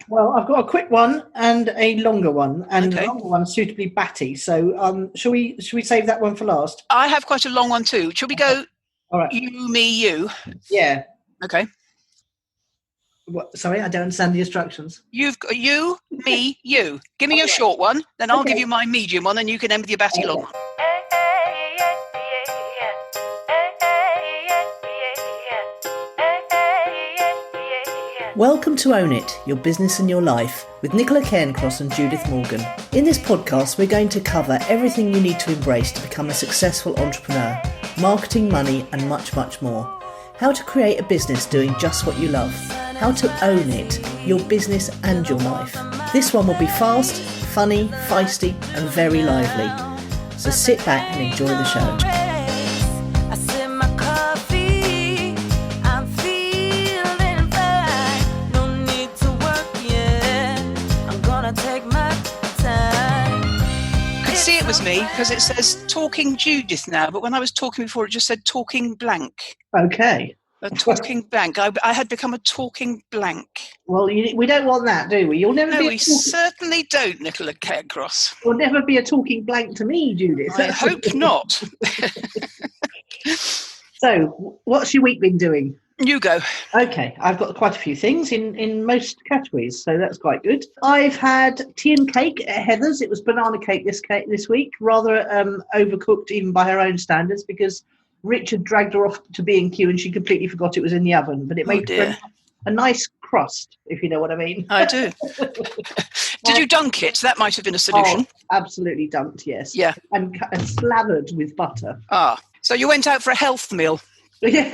Well, I've got a quick one and a longer one, and the Okay. longer one suitably batty. So, shall we save that one for last? I have quite a long one too. Shall we go All right. you, me, you? Yeah. Okay. What, sorry, I don't understand the instructions. You've got you, me, you. Give me All your right. short one, then I'll Okay. give you my medium one, and you can end with your batty long one. Welcome to Own It, Your Business and Your Life, with Nicola Cairncross and Judith Morgan. In this podcast, we're going to cover everything you need to embrace to become a successful entrepreneur, marketing, money, and much, much more. How to create a business doing just what you love. How to own it, your business and your life. This one will be fast, funny, feisty, and very lively. So sit back and enjoy the show. See, it was me because it says talking Judith now, but when I was talking before, it just said talking blank. Okay. A talking blank. I had become a talking blank. Well, we don't want that, do we? You'll never No, be. we certainly don't, Nicola Cairncross. You'll never be a talking blank to me, Judith. I hope not. So, what's your week been doing? You go. Okay, I've got quite a few things in most categories, so that's quite good. I've had tea and cake at Heather's. It was banana cake this week, rather overcooked even by her own standards, because Richard dragged her off to B&Q and she completely forgot it was in the oven. But it made a nice crust, if you know what I mean. I do. Did you dunk it? That might have been a solution. Oh, absolutely dunked, yes. Yeah. And slathered with butter. Ah, so you went out for a health meal. Yeah,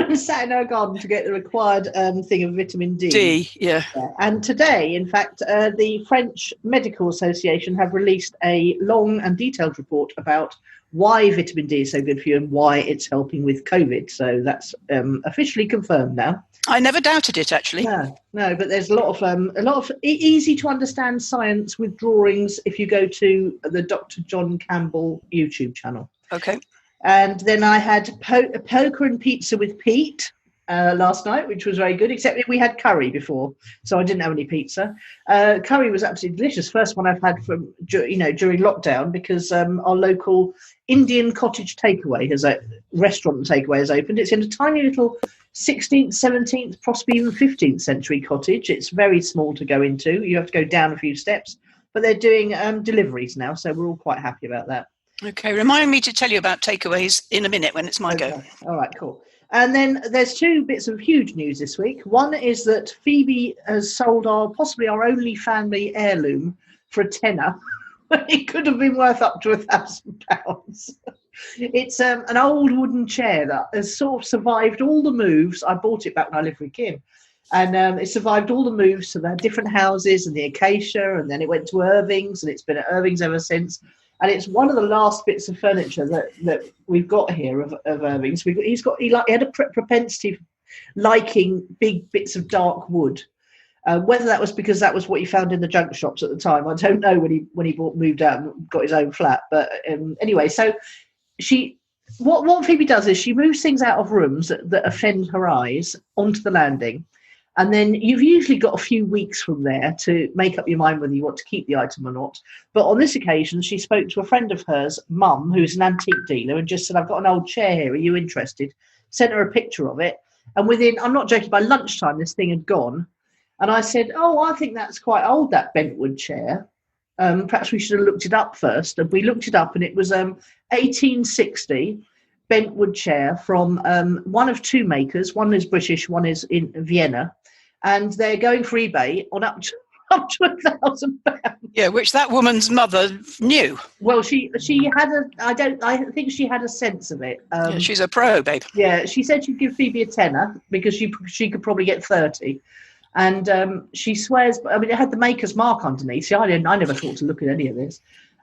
we sat in our garden to get the required thing of vitamin D. Yeah. And today, in fact, the French Medical Association have released a long and detailed report about why vitamin D is so good for you and why it's helping with COVID. So that's officially confirmed now. I never doubted it, actually. No, but there's a lot of easy to understand science with drawings if you go to the Dr. John Campbell YouTube channel. Okay. And then I had poker and pizza with Pete last night, which was very good, except we had curry before, so I didn't have any pizza. Curry was absolutely delicious. First one I've had from during lockdown, because our local Indian cottage restaurant and takeaway has opened. It's in a tiny little 16th, 17th, possibly even 15th century cottage. It's very small to go into. You have to go down a few steps, but they're doing deliveries now, so we're all quite happy about that. Okay, remind me to tell you about takeaways in a minute when it's my go. All right, cool. And then there's two bits of huge news this week. One is that Phoebe has sold possibly our only family heirloom for a tenner. It could have been worth up to £1,000. It's an old wooden chair that has sort of survived all the moves. I bought it back when I lived with Kim. And it survived all the moves to the different houses and the Acacia, and then it went to Irving's, and it's been at Irving's ever since. And it's one of the last bits of furniture that we've got here of Irving's. He had a propensity for liking big bits of dark wood. Whether that was because that was what he found in the junk shops at the time, I don't know. When he moved out and got his own flat, but anyway, so what Phoebe does is she moves things out of rooms that offend her eyes onto the landing. And then you've usually got a few weeks from there to make up your mind whether you want to keep the item or not. But on this occasion, she spoke to a friend of hers, mum, who's an antique dealer, and just said, I've got an old chair here. Are you interested? Sent her a picture of it. And I'm not joking, by lunchtime, this thing had gone. And I said, I think that's quite old, that bentwood chair. Perhaps we should have looked it up first. And we looked it up, and it was 1860 bentwood chair from one of two makers. One is British, one is in Vienna. And they're going for eBay on up to £1,000. Yeah, which that woman's mother knew. Well, she had I think she had a sense of it. Yeah, she's a pro, babe. Yeah, she said she'd give Phoebe a tenner because she could probably get 30. And she swears, I mean, it had the maker's mark underneath. See, I never thought to look at any of this.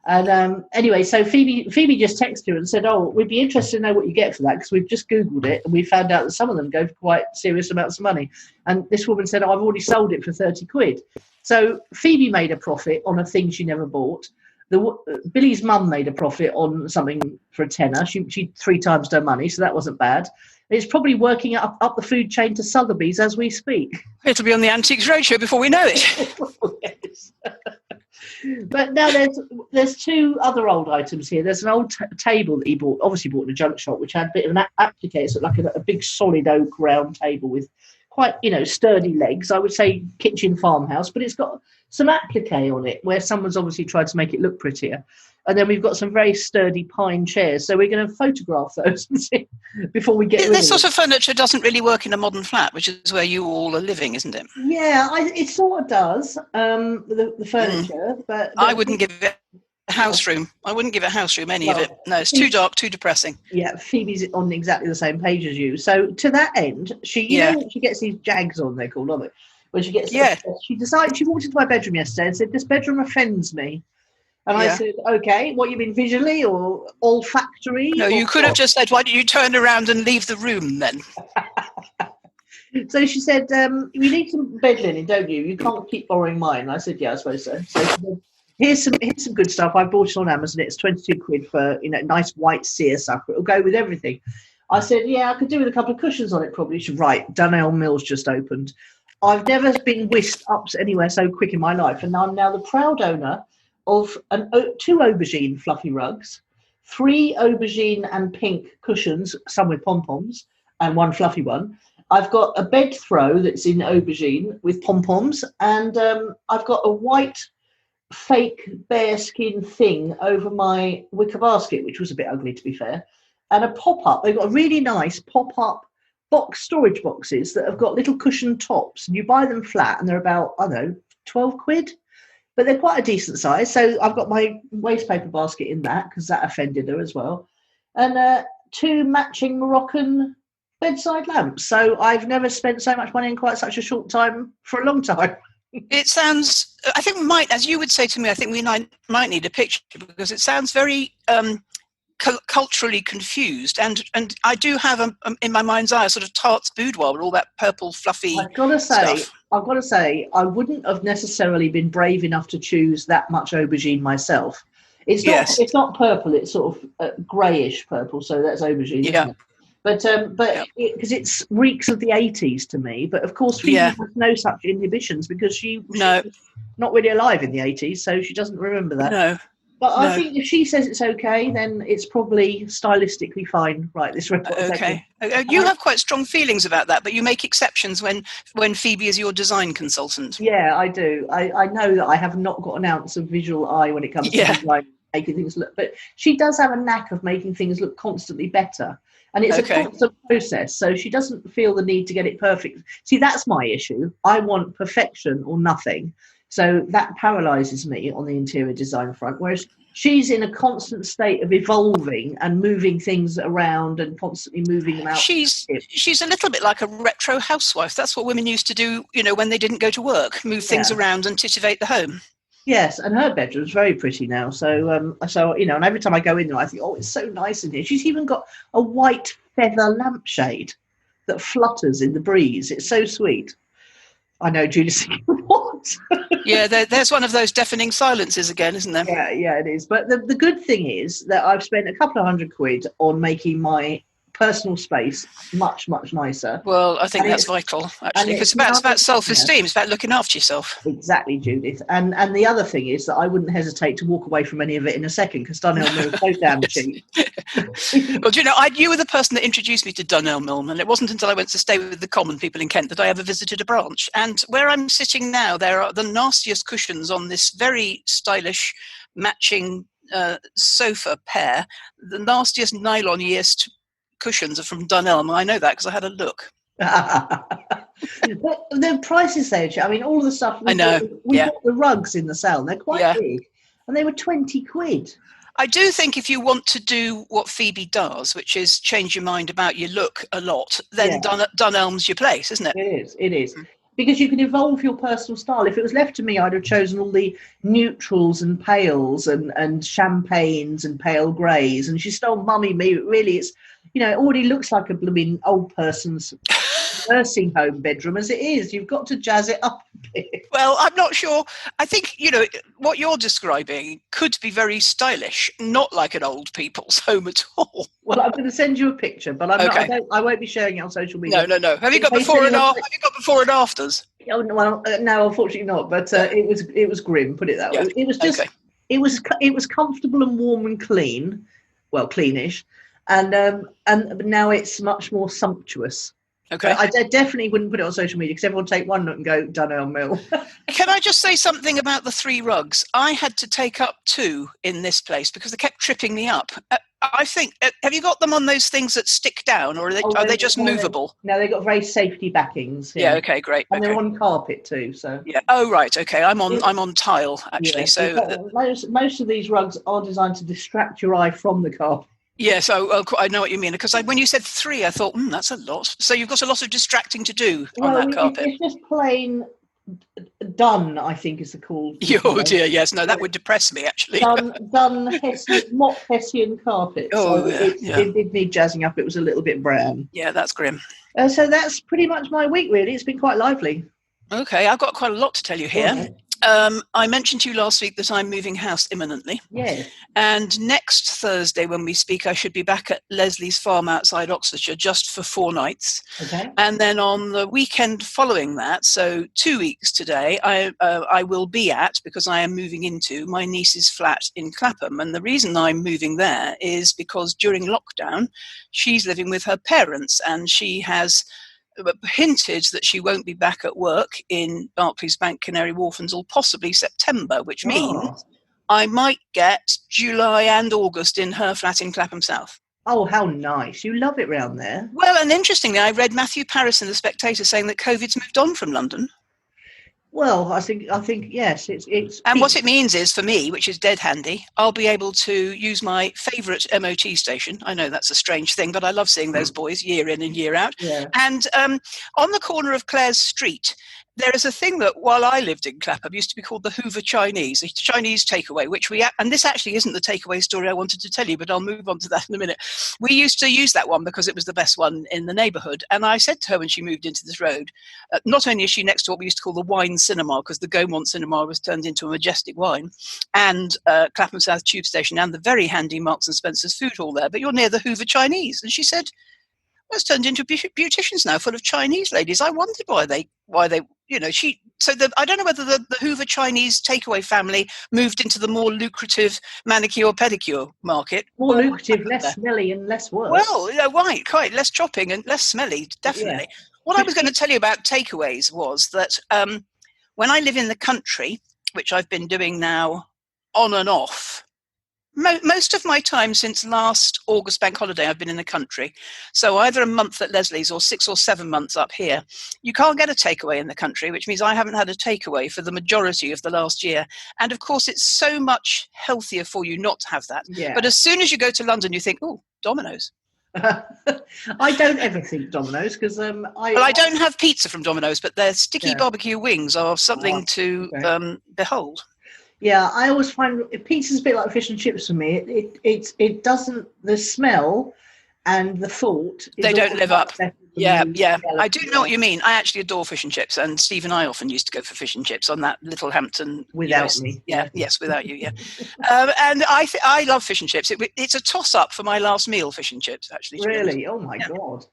And anyway, so Phoebe just texted her and said, we'd be interested to know what you get for that, because we've just Googled it and we found out that some of them go for quite serious amounts of money. And this woman said, I've already sold it for 30 quid. So Phoebe made a profit on a thing she never bought. Billy's mum made a profit on something for a tenner. She 3 times her money, so that wasn't bad. It's probably working up the food chain to Sotheby's as we speak. It'll be on the Antiques Roadshow before we know it. Yes. But now there's two other old items here. There's an old table that he obviously bought in a junk shop, which had a bit of an applique, so like a big solid oak round table with quite, sturdy legs. I would say kitchen farmhouse, but it's got some applique on it where someone's obviously tried to make it look prettier. And then we've got some very sturdy pine chairs. So we're going to photograph those and see before we get rid of This sort of furniture doesn't really work in a modern flat, which is where you all are living, isn't it? Yeah, it sort of does, the furniture. But I wouldn't give it a house room. I wouldn't give it a house room, any of it. No, it's too dark, too depressing. Yeah, Phoebe's on exactly the same page as you. So to that end, she gets these jags on, they're called, aren't they? When she gets she decided, she walked into my bedroom yesterday and said, "This bedroom offends me." And I said, "Okay, what, you mean visually or olfactory?" No, you could have just said, "Why don't you turn around and leave the room then?" So she said, "You need some bed linen, don't you? You can't keep borrowing mine." And I said, "Yeah, I suppose so." So she said, here's some good stuff. I bought it on Amazon. It's 22 quid for nice white seersucker. It'll go with everything. I said, "Yeah, I could do with a couple of cushions on it probably." She said, "Right, Dunelm Mill's just opened." I've never been whisked up anywhere so quick in my life, and I'm now the proud owner of 2 aubergine fluffy rugs, 3 aubergine and pink cushions, some with pom-poms, and 1 fluffy one. I've got a bed throw that's in aubergine with pom-poms, and I've got a white fake bearskin thing over my wicker basket, which was a bit ugly to be fair, and a pop-up. They've got a really nice pop-up storage boxes that have got little cushion tops, and you buy them flat and they're about, I don't know, 12 quid. But they're quite a decent size. So I've got my waste paper basket in that because that offended her as well. And 2 matching Moroccan bedside lamps. So I've never spent so much money in quite such a short time for a long time. It sounds, I think we might, as you would say to me, I think we might need a picture because it sounds very culturally confused. And I do have in my mind's eye a sort of tart's boudoir with all that purple fluffy I've got to say, I wouldn't have necessarily been brave enough to choose that much aubergine myself. It's not purple, it's sort of greyish purple, so that's aubergine, isn't it? But because it reeks of the 80s to me. But of course, Phoebe has no such inhibitions because she was not really alive in the 80s, so she doesn't remember that. No. But I think if she says it's okay, then it's probably stylistically fine, right? This report. Okay. You have quite strong feelings about that, but you make exceptions when Phoebe is your design consultant. Yeah, I do. I know that I have not got an ounce of visual eye when it comes to design, making things look. But she does have a knack of making things look constantly better. And it's a constant process, so she doesn't feel the need to get it perfect. See, that's my issue. I want perfection or nothing. So that paralyzes me on the interior design front, whereas she's in a constant state of evolving and moving things around and constantly moving them out. She's a little bit like a retro housewife. That's what women used to do, when they didn't go to work, move things around and titivate the home. Yes, and her bedroom's very pretty now. So, and every time I go in there, I think, oh, it's so nice in here. She's even got a white feather lampshade that flutters in the breeze. It's so sweet. I know, Judith, what? Yeah, there's one of those deafening silences again, isn't there? Yeah, it is. But the good thing is that I've spent a couple of £100 on making my personal space much, much nicer. Well, I think that's vital, actually, because it's about self-esteem. It's about looking after yourself. Exactly, Judith. And the other thing is that I wouldn't hesitate to walk away from any of it in a second because Dunelm Mill is so damn cheap. Well, you were the person that introduced me to Dunelm Mill, and it wasn't until I went to stay with the common people in Kent that I ever visited a branch. And where I'm sitting now, there are the nastiest cushions on this very stylish matching sofa pair, the nastiest nylon-iest cushions are from Dunelm. I know that because I had a look. The prices there, I mean, all of the stuff. We got the rugs in the sale. They're quite big, and they were 20 quid. I do think if you want to do what Phoebe does, which is change your mind about your look a lot, then Dunelm's your place, isn't it? It is. Because you can evolve your personal style. If it was left to me, I'd have chosen all the neutrals and pales and champagnes and pale greys. And she stole mummy me. Really, it's, it already looks like a blooming old person's nursing home bedroom as it is. You've got to jazz it up a bit. Well, I'm not sure. I think, what you're describing could be very stylish, not like an old people's home at all. Well, I'm going to send you a picture, but I'm Okay. not, I won't be sharing it on social media. No. Have you got In case before and anyone- after? Have you got before and afters? Oh, well, no, unfortunately not. But it was grim. Put it that way. It was just Okay. it was comfortable and warm and clean, well, cleanish, and now it's much more sumptuous. Okay. I definitely wouldn't put it on social media because everyone would take one look and go Dunelm Mill. Can I just say something about the 3 rugs? I had to take up 2 in this place because they kept tripping me up. I think, have you got them on those things that stick down, or are they just movable? No, they've got very safety backings. Yeah. Okay. Great. And they're on carpet too. So. Yeah. Oh, right. Okay. I'm on tile actually. Yeah, so most of these rugs are designed to distract your eye from the carpet. Yes, I know what you mean. Because when you said 3, I thought, that's a lot. So you've got a lot of distracting to do on that carpet. It's just plain dun, I think is the call. Oh dear, yes. No, that would depress me, actually. Dun Hessian, mock Hessian carpet. Oh, so it did need jazzing up. It was a little bit brown. Yeah, that's grim. So that's pretty much my week, really. It's been quite lively. Okay, I've got quite a lot to tell you here. Right. I mentioned to you last week that I'm moving house imminently. Yeah. And next Thursday, when we speak, I should be back at Leslie's farm outside Oxfordshire just for 4 nights. Okay. And then on the weekend following that, so 2 weeks today, I will be at, because I am moving into my niece's flat in Clapham. And the reason I'm moving there is because during lockdown, she's living with her parents, and she has hinted that she won't be back at work in Barclays Bank, Canary Wharf until possibly September, which means I might get July and August in her flat in Clapham South. Oh, how nice. You love it round there. Well, and interestingly, I read Matthew Paris in The Spectator saying that COVID's moved on from London. Well, I think yes, it's. And what it means is, for me, which is dead handy, I'll be able to use my favourite MOT station. I know that's a strange thing, but I love seeing those boys year in and year out. Yeah. And on the corner of Clare's Street, there is a thing that, while I lived in Clapham, used to be called the Hoover Chinese, a Chinese takeaway, which and this actually isn't the takeaway story I wanted to tell you, but I'll move on to that in a minute. We used to use that one because it was the best one in the neighbourhood. And I said to her when she moved into this road, not only is she next to what we used to call the wine cinema, because the Gaumont cinema was turned into a majestic wine, and Clapham South Tube Station, and the very handy Marks and Spencer's food hall there, but you're near the Hoover Chinese. And she said, well, it's turned into beauticians now, full of Chinese ladies. I wondered why they, I don't know whether the Hoover Chinese takeaway family moved into the more lucrative manicure pedicure market. More lucrative, less smelly and less work. Well, right, quite less chopping and less smelly, definitely. Yeah. What I was going to tell you about takeaways was that when I live in the country, which I've been doing now on and off, most of my time since last August bank holiday, I've been in the country. So either a month at Leslie's or 6 or 7 months up here. You can't get a takeaway in the country, which means I haven't had a takeaway for the majority of the last year. And of course, it's so much healthier for you not to have that. Yeah. But as soon as you go to London, you think, oh, Domino's. I don't ever think Domino's because I don't have pizza from Domino's, but their sticky barbecue wings are something to behold. Yeah, I always find pizza's a bit like fish and chips for me. It doesn't, the smell and the thought. They don't live up. Yeah. I do know what you mean. I actually adore fish and chips, and Steve and I often used to go for fish and chips on that Little Hampton. Without me. Yeah, yes, without you, yeah. And I love fish and chips. It's a toss-up for my last meal, fish and chips, actually. Really? Oh, my God.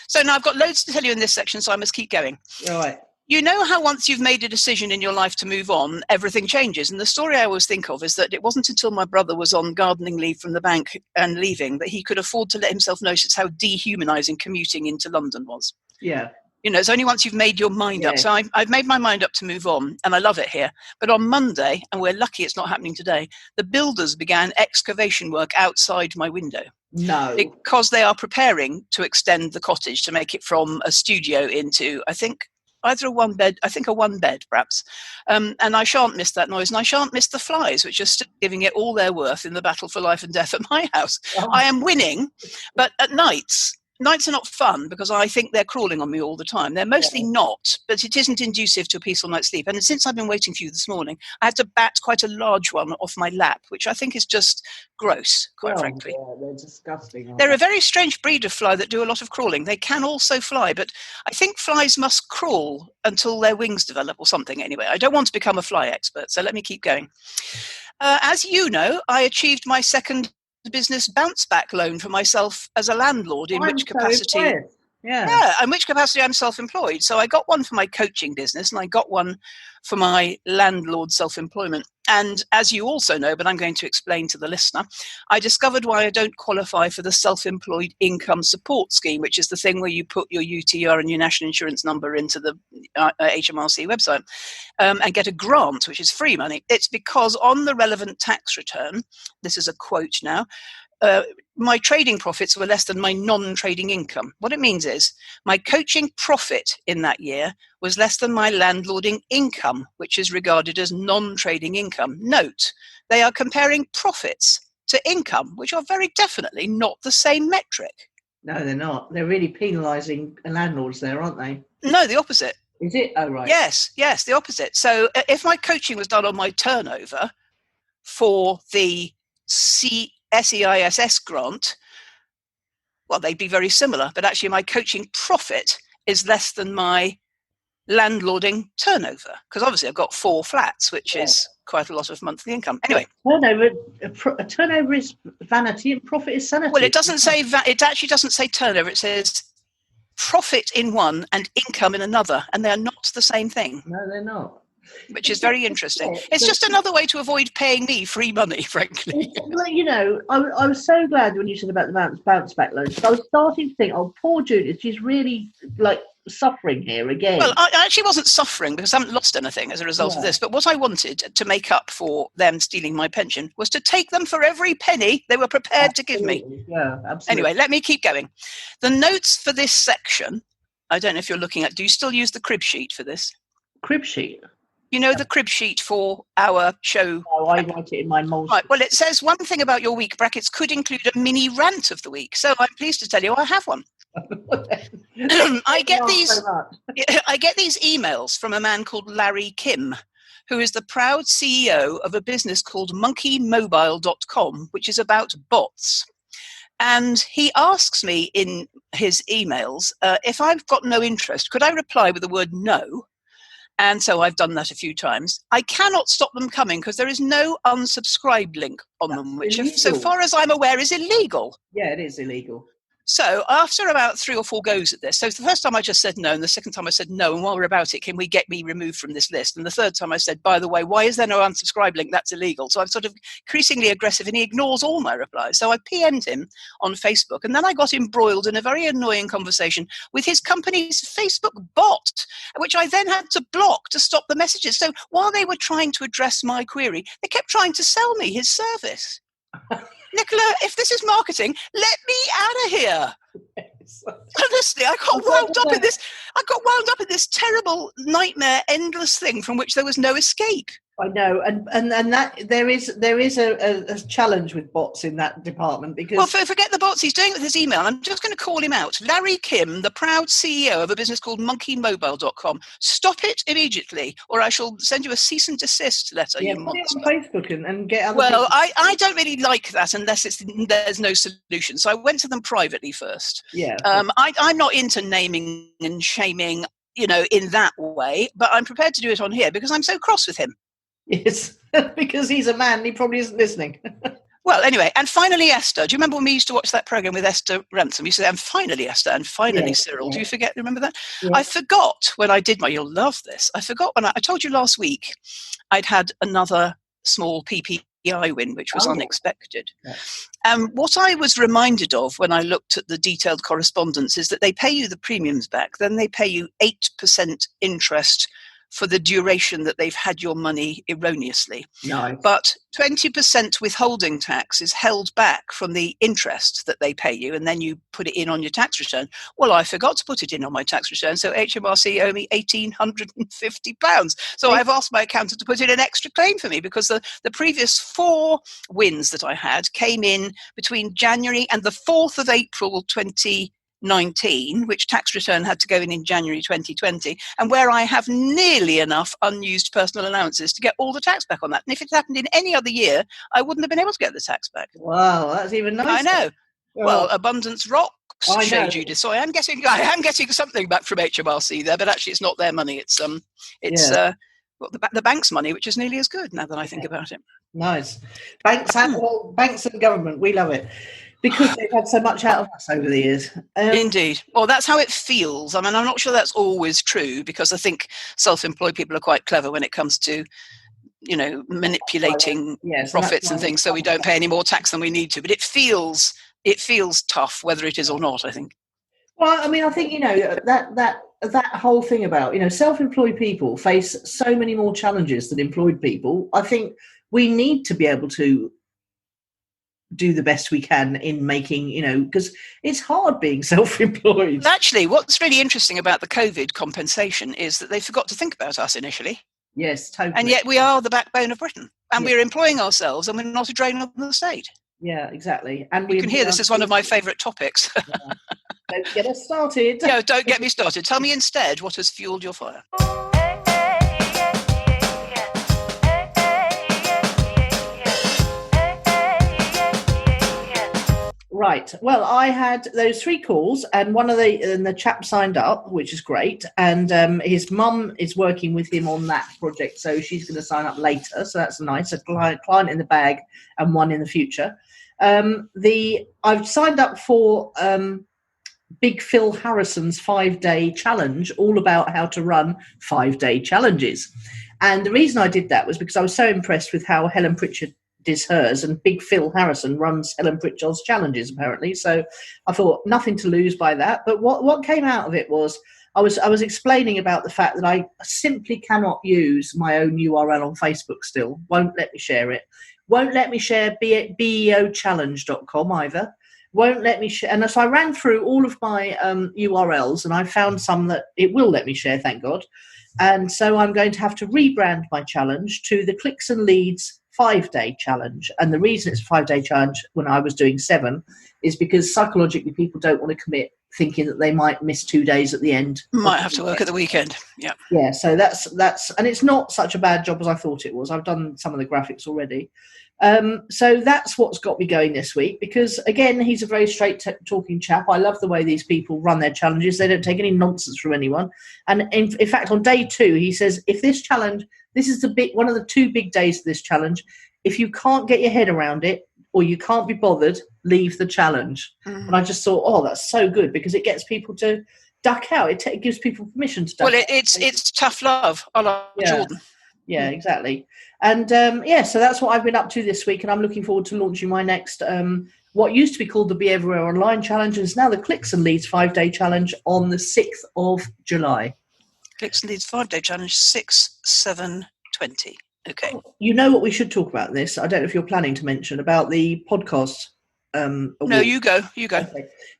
So now I've got loads to tell you in this section, so I must keep going. All right. You know how once you've made a decision in your life to move on, everything changes. And the story I always think of is that it wasn't until my brother was on gardening leave from the bank and leaving that he could afford to let himself notice how dehumanising commuting into London was. Yeah. You know, it's only once you've made your mind up. So I've made my mind up to move on, and I love it here. But on Monday, and we're lucky it's not happening today, the builders began excavation work outside my window. No. Because they are preparing to extend the cottage to make it from a studio into, I think, either a one bed perhaps. And I shan't miss that noise, and I shan't miss the flies, which are still giving it all their worth in the battle for life and death at my house. Oh. I am winning, but at nights are not fun because I think they're crawling on me all the time. They're mostly not, but it isn't inducive to a peaceful night's sleep. And since I've been waiting for you this morning, I had to bat quite a large one off my lap, which I think is just gross, quite frankly. Yeah, they're disgusting. They're a very strange breed of fly that do a lot of crawling. They can also fly, but I think flies must crawl until their wings develop or something anyway. I don't want to become a fly expert, so let me keep going. As you know, I achieved my second business bounce back loan for myself as a landlord, in which capacity. Yeah, in which capacity I'm self-employed. So I got one for my coaching business and I got one for my landlord self-employment. And as you also know, but I'm going to explain to the listener, I discovered why I don't qualify for the self-employed income support scheme, which is the thing where you put your UTR and your national insurance number into the HMRC website and get a grant, which is free money. It's because on the relevant tax return, this is a quote now, my trading profits were less than my non-trading income. What it means is my coaching profit in that year was less than my landlording income, which is regarded as non-trading income. Note, they are comparing profits to income, which are very definitely not the same metric. No, they're not. They're really penalising landlords there, aren't they? No, the opposite. Is it? Oh, right. Yes, the opposite. So if my coaching was done on my turnover for the SEISS grant, well, they'd be very similar, but actually my coaching profit is less than my landlording turnover, because obviously I've got 4 flats, which is quite a lot of monthly income. Anyway, turnover is vanity and profit is sanity. Well, it doesn't say it actually doesn't say turnover. It says profit in one and income in another, and they are not the same thing. No, they're not. Which is very interesting. It's just another way to avoid paying me free money, frankly. You know, I was so glad when you said about the bounce back loans. I was starting to think, oh, poor Judith, she's really suffering here again. Well, I actually wasn't suffering because I haven't lost anything as a result of this. But what I wanted to make up for them stealing my pension was to take them for every penny they were prepared to give me. Yeah, absolutely. Anyway, let me keep going. The notes for this section, I don't know if you're looking at, do you still use the crib sheet for this? Crib sheet? You know, the crib sheet for our show. Oh, I write it in my monster. Right, well, it says one thing about your week brackets could include a mini rant of the week. So I'm pleased to tell you I have one. I get these emails from a man called Larry Kim, who is the proud CEO of a business called monkeymobile.com, which is about bots. And he asks me in his emails, if I've got no interest, could I reply with the word no? And so I've done that a few times. I cannot stop them coming because there is no unsubscribe link on them, which, so far as I'm aware, is illegal. Yeah, it is illegal. So after about 3 or 4 goes at this, so the first time I just said no, and the second time I said no, and while we're about it, can we get me removed from this list? And the third time I said, by the way, why is there no unsubscribe link? That's illegal. So I'm sort of increasingly aggressive, and he ignores all my replies. So I PM'd him on Facebook, and then I got embroiled in a very annoying conversation with his company's Facebook bot, which I then had to block to stop the messages. So while they were trying to address my query, they kept trying to sell me his service. Nicola, if this is marketing, let me out of here. Yes. Honestly, I got wound up in this. I got wound up in this terrible nightmare, endless thing from which there was no escape. I know, and that there is a challenge with bots in that department because. Well, forget the bots. He's doing it with his email. I'm just going to call him out. Larry Kim, the proud CEO of a business called monkeymobile.com. Stop it immediately, or I shall send you a cease and desist letter. Yeah, put it on Facebook and get other. Well, I don't really like that unless there's no solution. So I went to them privately first. Yeah. I'm not into naming and shaming, in that way, but I'm prepared to do it on here because I'm so cross with him. Yes, because he's a man and he probably isn't listening. Well, anyway, and finally Esther. Do you remember when we used to watch that programme with Esther Ransom? We used to say, and finally Esther, and finally Cyril. Yeah. Do you remember that? Yeah. I forgot when I did you'll love this. I forgot when I told you last week I'd had another small PPI win, which was unexpected. Yeah. What I was reminded of when I looked at the detailed correspondence is that they pay you the premiums back, then they pay you 8% interest for the duration that they've had your money erroneously. Nice. But 20% withholding tax is held back from the interest that they pay you, and then you put it in on your tax return. Well, I forgot to put it in on my tax return, so HMRC owe me £1,850. So I've asked my accountant to put in an extra claim for me because the previous 4 wins that I had came in between January and the 4th of April 2019, which tax return had to go in January 2020, and where I have nearly enough unused personal allowances to get all the tax back on that. And if it happened in any other year, I wouldn't have been able to get the tax back. Wow, that's even nicer. I know. Well, abundance rocks, Show Judith. So I am getting something back from HMRC there, but actually it's not their money. It's Well, the bank's money, which is nearly as good now that I think about it. Nice. Banks and government, we love it because they've had so much out of us over the years. Indeed. Well, that's how it feels. I mean, I'm not sure that's always true, because I think self-employed people are quite clever when it comes to, manipulating profits and things, so we don't pay any more tax than we need to. But it feels tough, whether it is or not, I think. Well, I mean, I think, that whole thing about, self-employed people face so many more challenges than employed people. I think we need to be able to do the best we can in making, because it's hard being self-employed. Actually, what's really interesting about the COVID compensation is that they forgot to think about us initially. Yes, totally. And yet we are the backbone of Britain, and we're employing ourselves, and we're not a drain on the state. Yeah, exactly. And you can hear this is one of my favourite topics. Yeah. Don't get us started. No, don't get me started. Tell me instead what has fueled your fire. Right. Well, I had those 3 calls, and the chap signed up, which is great. And his mum is working with him on that project, so she's going to sign up later. So that's nice. A client in the bag and one in the future. I've signed up for Big Phil Harrison's 5-day challenge, all about how to run 5-day challenges. And the reason I did that was because I was so impressed with how Helen Pritchard does hers, and Big Phil Harrison runs Helen Pritchard's challenges, apparently. So I thought, nothing to lose by that. But what came out of it was I was explaining about the fact that I simply cannot use my own URL on Facebook still. Won't let me share it. Won't let me share beochallenge.com either. Won't let me share. And so I ran through all of my URLs, and I found some that it will let me share, thank God. And so I'm going to have to rebrand my challenge to the Clicks and Leads 5-day challenge. And the reason it's a 5-day challenge when I was doing 7 is because psychologically people don't want to commit, thinking that they might miss 2 days at the end. Might have to work at the weekend. Yeah. So that's and it's not such a bad job as I thought it was. I've done some of the graphics already. So that's what's got me going this week, because again, he's a very straight talking chap. I love the way these people run their challenges. They don't take any nonsense from anyone. And in fact, on day 2, he says, if this challenge, this is one of the 2 big days of this challenge. If you can't get your head around it, or you can't be bothered, leave the challenge. And I just thought, oh, that's so good, because it gets people to duck out. It gives people permission to duck out. Well, it's tough love, a la Jordan. Yeah, exactly. And so that's what I've been up to this week, and I'm looking forward to launching my next, what used to be called the Be Everywhere Online Challenge, and is now the Clicks and Leads 5-day challenge on the 6th of July. Clicks and Leads 5-day challenge, 6/7/20. Okay. You know what we should talk about this? I don't know if you're planning to mention about the podcast. No, you go. Okay.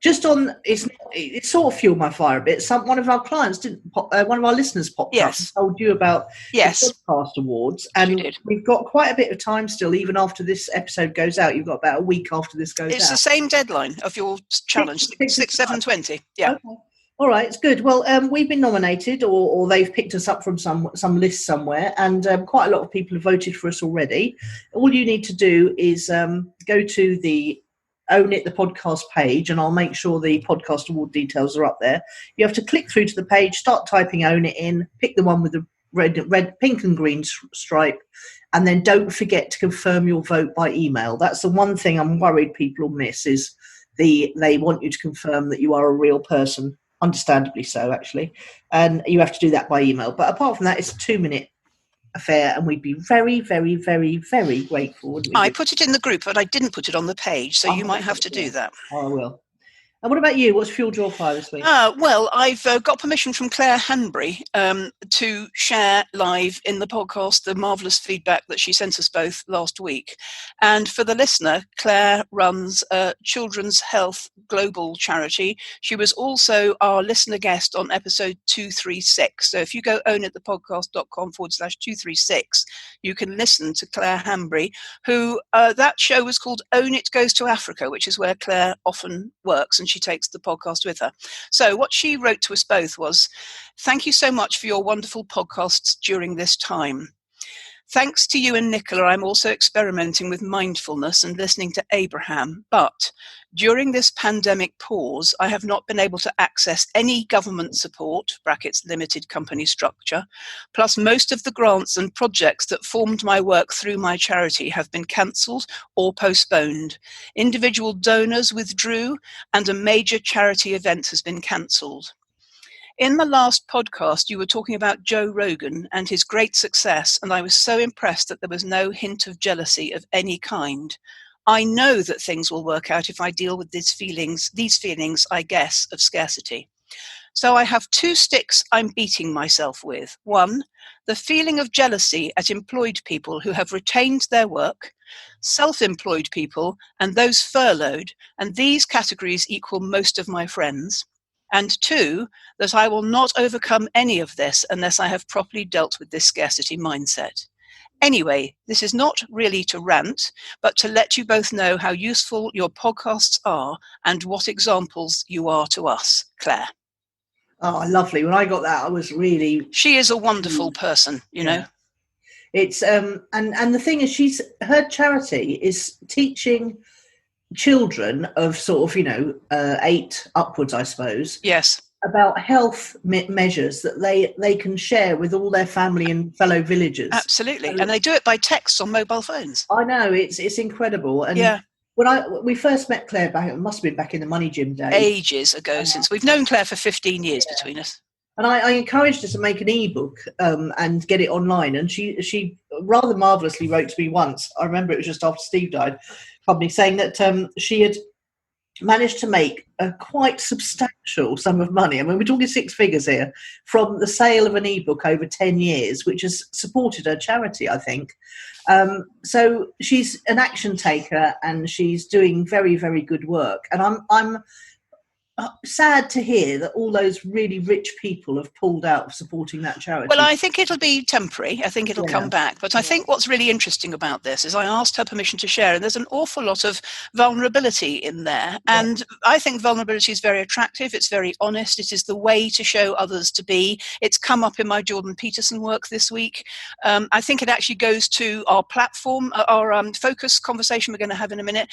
Just on, it sort of fueled my fire a bit. One of our clients one of our listeners popped up and told you about the podcast awards, and we've got quite a bit of time still, even after this episode goes out. You've got about a week after this goes out. It's the same deadline of your challenge, 6/7/20. Yeah. Okay. All right, it's good. Well, we've been nominated, or they've picked us up from some list somewhere, and quite a lot of people have voted for us already. All you need to do is go to the Own It, the podcast page, and I'll make sure the podcast award details are up there. You have to click through to the page, start typing Own It in, pick the one with the red, pink and green stripe, and then don't forget to confirm your vote by email. That's the one thing I'm worried people will miss, is they want you to confirm that you are a real person. Understandably so, actually, and you have to do that by email. But apart from that, it's a 2-minute affair, and we'd be very, very, very, very grateful, wouldn't we? I put it in the group, but I didn't put it on the page, so you might have to do that. Oh, I will. And what about you? What's fueled your fire this week? Well, I've got permission from Clare Hanbury to share live in the podcast the marvellous feedback that she sent us both last week. And for the listener, Clare runs a children's health global charity. She was also our listener guest on episode 236. So if you go ownitthepodcast.com/236, you can listen to Clare Hanbury, who that show was called Own It Goes to Africa, which is where Clare often works, and she takes the podcast with her. So what she wrote to us both was, "Thank you so much for your wonderful podcasts during this time. Thanks to you and Nicola, I'm also experimenting with mindfulness and listening to Abraham. But during this pandemic pause, I have not been able to access any government support, brackets limited company structure, plus most of the grants and projects that formed my work through my charity have been cancelled or postponed. Individual donors withdrew and a major charity event has been cancelled. In the last podcast, you were talking about Joe Rogan and his great success, and I was so impressed that there was no hint of jealousy of any kind. I know that things will work out if I deal with these feelings, I guess, of scarcity. So I have 2 sticks I'm beating myself with. 1, the feeling of jealousy at employed people who have retained their work, self-employed people, and those furloughed, and these categories equal most of my friends. And 2, that I will not overcome any of this unless I have properly dealt with this scarcity mindset. Anyway, this is not really to rant, but to let you both know how useful your podcasts are and what examples you are to us. Claire. Oh, lovely. When I got that, I was really... She is a wonderful person, you know. It's and the thing is, her charity is teaching children of sort of 8 upwards, I suppose. Yes. About health measures that they can share with all their family and fellow villagers. Absolutely, and they do it by texts on mobile phones. I know, it's incredible. And when we first met Claire back, it must have been back in the Money Gym days, ages ago. Since we've known Claire for 15 years between us. And I encouraged her to make an ebook and get it online. And she rather marvellously wrote to me once. I remember it was just after Steve died, probably, saying that she had managed to make a quite substantial sum of money. I mean, we're talking 6 figures here from the sale of an ebook over 10 years, which has supported her charity, I think. So she's an action taker and she's doing very, very good work. And I'm sad to hear that all those really rich people have pulled out of supporting that charity. Well, I think it'll be temporary. I think it'll come back. But I think what's really interesting about this is I asked her permission to share, and there's an awful lot of vulnerability in there. And I think vulnerability is very attractive. It's very honest. It is the way to show others to be. It's come up in my Jordan Peterson work this week. I think it actually goes to our platform, our focus conversation we're going to have in a minute.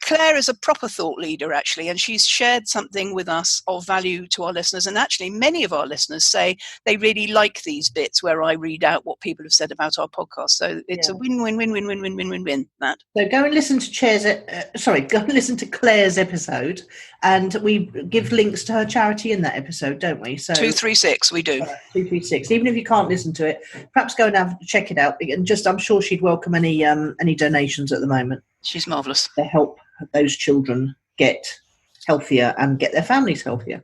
Claire is a proper thought leader, actually, and she's shared something with us of value to our listeners. And actually, many of our listeners say they really like these bits where I read out what people have said about our podcast. So it's a win-win-win-win-win-win-win-win, that. So go and listen to Claire's episode, and we give links to her charity in that episode, don't we? So 236, we do. 236. Even if you can't listen to it, perhaps go and check it out. And I'm sure she'd welcome any donations at the moment. She's marvellous. To help those children get healthier and get their families healthier.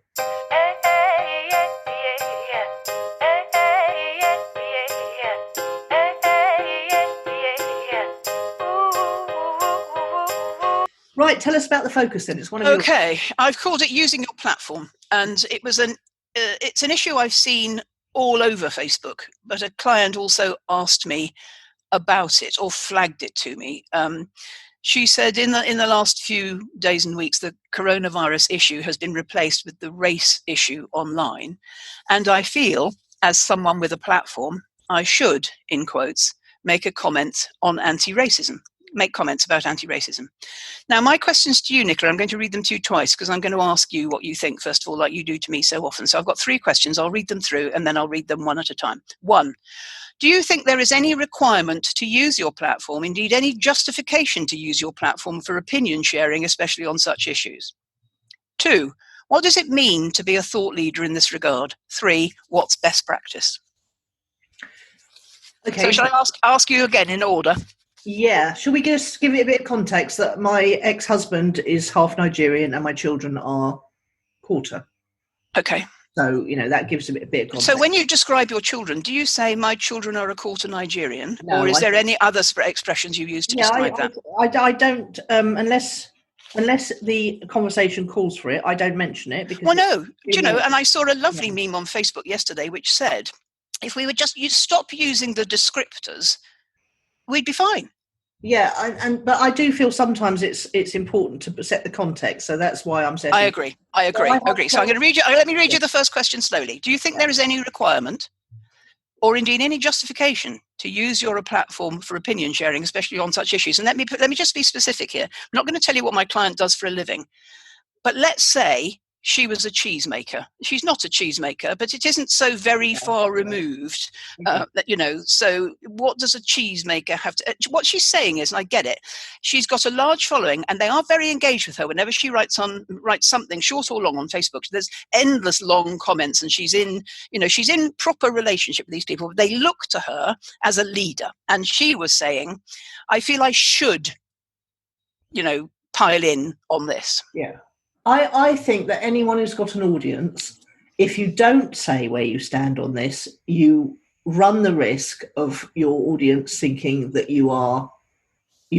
Right, tell us about the focus then. It's one of Okay, I've called it Using Your Platform, and it was it's an issue I've seen all over Facebook, but a client also asked me about it or flagged it to me. She said in the last few days and weeks, the coronavirus issue has been replaced with the race issue online. And I feel, as someone with a platform, I should, in quotes, make comments about anti-racism. Now, my questions to you, Nicola, I'm going to read them to you twice because I'm going to ask you what you think, first of all, like you do to me so often. So I've got 3 questions. I'll read them through and then I'll read them one at a time. 1. Do you think there is any requirement to use your platform, indeed any justification to use your platform for opinion sharing, especially on such issues? 2, what does it mean to be a thought leader in this regard? 3, what's best practice? Okay. So shall I ask you again in order? Yeah. Shall we just give it a bit of context that my ex-husband is half Nigerian and my children are quarter? Okay. So, that gives a bit of context. So when you describe your children, do you say my children are a quarter Nigerian? No, or is there any other expressions you use to describe that? I don't, unless the conversation calls for it, I don't mention it. Because and I saw a lovely meme on Facebook yesterday which said, if we would just stop using the descriptors, we'd be fine. Yeah, but I do feel sometimes it's important to set the context, so that's why I'm saying. I agree. So I'm going to read you. Let me read you the first question slowly. Do you think there is any requirement or indeed any justification to use your platform for opinion sharing, especially on such issues. And let me just be specific here. I'm not going to tell you what my client does for a living, but let's say she was a cheesemaker. She's not a cheesemaker, but it isn't so very far removed, so what does a cheesemaker have to, what she's saying is, and I get it, she's got a large following and they are very engaged with her whenever she writes something short or long on Facebook. There's endless long comments and she's in proper relationship with these people. They look to her as a leader. And she was saying, I feel I should, pile in on this. Yeah. I think that anyone who's got an audience, if you don't say where you stand on this, you run the risk of your audience thinking that you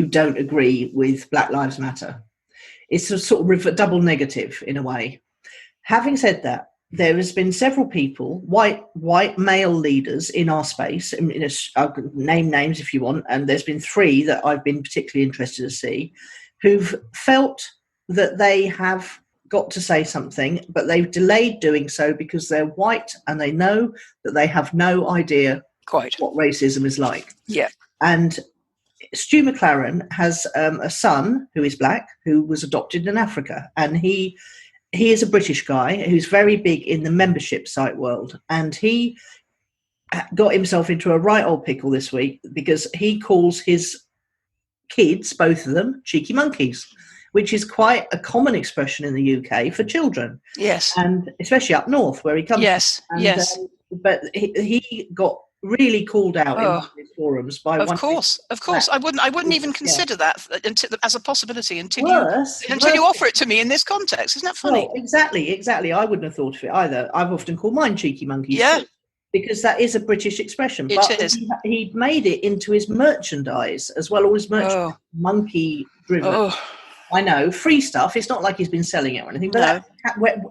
don't agree with Black Lives Matter. It's a sort of double negative in a way. Having said that, there has been several people, white male leaders in our space, I'll name names if you want, and there's been 3 that I've been particularly interested to see, who've felt that they have got to say something, but they've delayed doing so because they're white and they know that they have no idea quite what racism is like. Yeah. And Stu McLaren has a son who is black, who was adopted in Africa. And he is a British guy who's very big in the membership site world. And he got himself into a right old pickle this week because he calls his kids, both of them, cheeky monkeys, which is quite a common expression in the UK for children. Yes. And especially up north where he comes yes. from. And, yes. But he got really called out in his forums by of course. I wouldn't even consider that as a possibility until you offer it to me in this context. Isn't that funny? Well, exactly. I wouldn't have thought of it either. I've often called mine cheeky monkeys. Yeah. Because that is a British expression. It but is. He made it into his merchandise as well, all his merchandise, monkey driven. I know, free stuff. It's not like he's been selling it or anything. But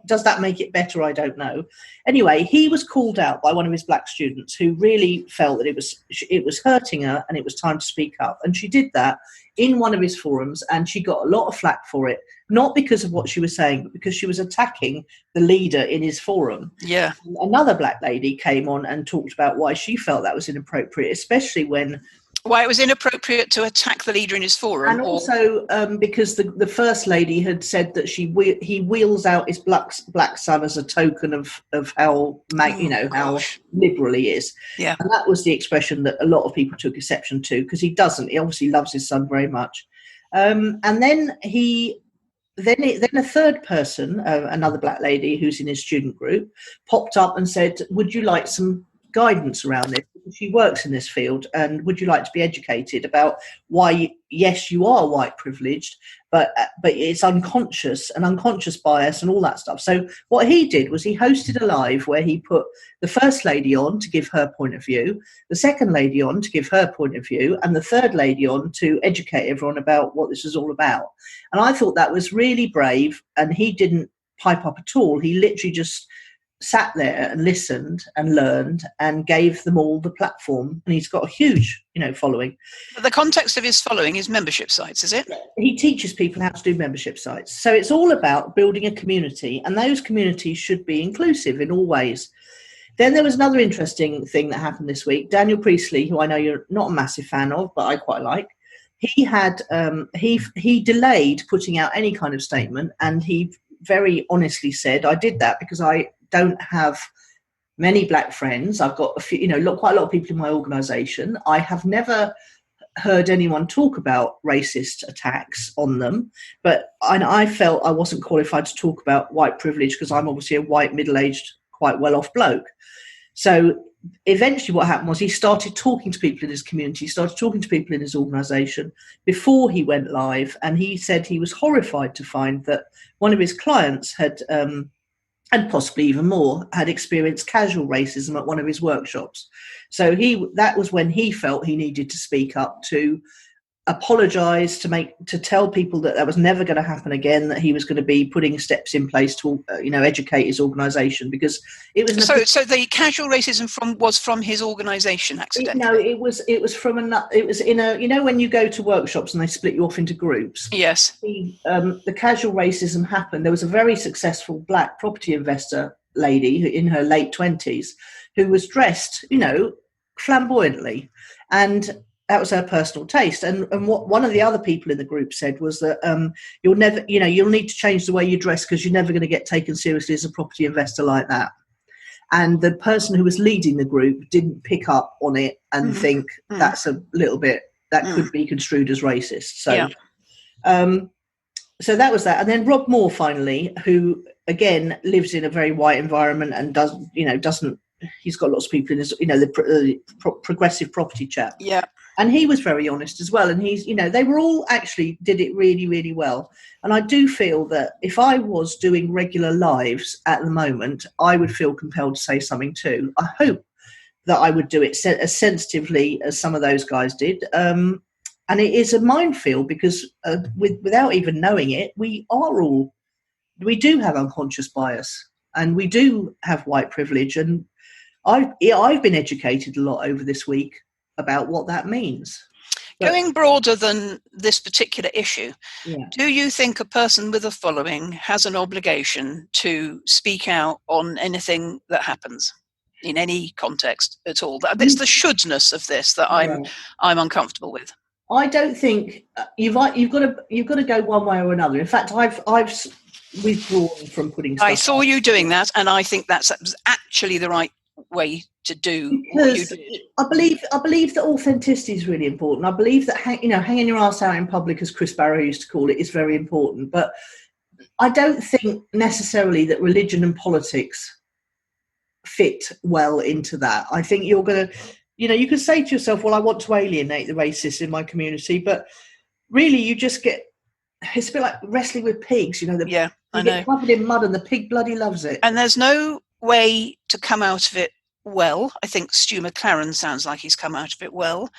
does that make it better? I don't know. Anyway, he was called out by one of his black students who really felt that it was hurting her and it was time to speak up. And she did that in one of his forums, and she got a lot of flack for it, not because of what she was saying, but because she was attacking the leader in his forum. Yeah. Another black lady came on and talked about why she felt that was inappropriate, especially when... Why it was inappropriate to attack the leader in his forum. And also because the first lady had said that he wheels out his black son as a token of how how liberal he is. Yeah. And that was the expression that a lot of people took exception to, because he doesn't. He obviously loves his son very much. And then a third person, another black lady who's in his student group, popped up and said, would you like some guidance around this? She works in this field, and would you like to be educated about why, yes, you are white privileged, but it's unconscious bias and all that stuff. So what he did was he hosted a live where he put the first lady on to give her point of view, the second lady on to give her point of view, and the third lady on to educate everyone about what this is all about. And I thought that was really brave, and he didn't pipe up at all. He literally just sat there and listened and learned and gave them all the platform, and he's got a huge following. But the context of his following is membership sites, is it? He teaches people how to do membership sites, so it's all about building a community, and those communities should be inclusive in all ways. Then there was another interesting thing that happened this week. Daniel Priestley, who I know you're not a massive fan of, but I quite like, he had he delayed putting out any kind of statement, and he very honestly said, I did that because I don't have many black friends. I've got a few, quite a lot of people in my organisation. I have never heard anyone talk about racist attacks on them, but I felt I wasn't qualified to talk about white privilege because I'm obviously a white, middle-aged, quite well-off bloke. So eventually what happened was he started talking to people in his community, started talking to people in his organisation before he went live, and he said he was horrified to find that one of his clients had and possibly even more, had experienced casual racism at one of his workshops. So that was when he felt he needed to speak up, to apologise, to tell people that was never going to happen again, that he was going to be putting steps in place to educate his organisation, because it was. So the casual racism was from his organisation accidentally. No, it was in a when you go to workshops and they split you off into groups. Yes. The casual racism happened. There was a very successful black property investor lady in her late 20s who was dressed, flamboyantly, and that was her personal taste. And what one of the other people in the group said was that you'll need to change the way you dress because you're never going to get taken seriously as a property investor like that. And the person who was leading the group didn't pick up on it and think that's a little bit, that could be construed as racist. So, so that was that. And then Rob Moore, finally, who again lives in a very white environment and doesn't, he's got lots of people in his, the progressive property chat. Yeah. And he was very honest as well. And he's, they were all actually did it really, really well. And I do feel that if I was doing regular lives at the moment, I would feel compelled to say something too. I hope that I would do it as sensitively as some of those guys did. And it is a minefield because without even knowing it, we do have unconscious bias and we do have white privilege. And I've been educated a lot over this week about what that means. Going broader than this particular issue, do you think a person with a following has an obligation to speak out on anything that happens in any context at all? It's the shouldness of this that I'm uncomfortable with. I don't think you've got to go one way or another. In fact, I've withdrawn from putting stuff. I saw you doing that, and I think that's actually the right way to do what you did. I believe that authenticity is really important. I believe that hanging your ass out in public, as Chris Barrow used to call it, is very important. But I don't think necessarily that religion and politics fit well into that. I think you're going to, you could say to yourself, well, I want to alienate the racists in my community, but really you just get, it's a bit like wrestling with pigs, I know. Get covered in mud and the pig bloody loves it. And there's no way to come out of it well. I think Stu McLaren sounds like he's come out of it well.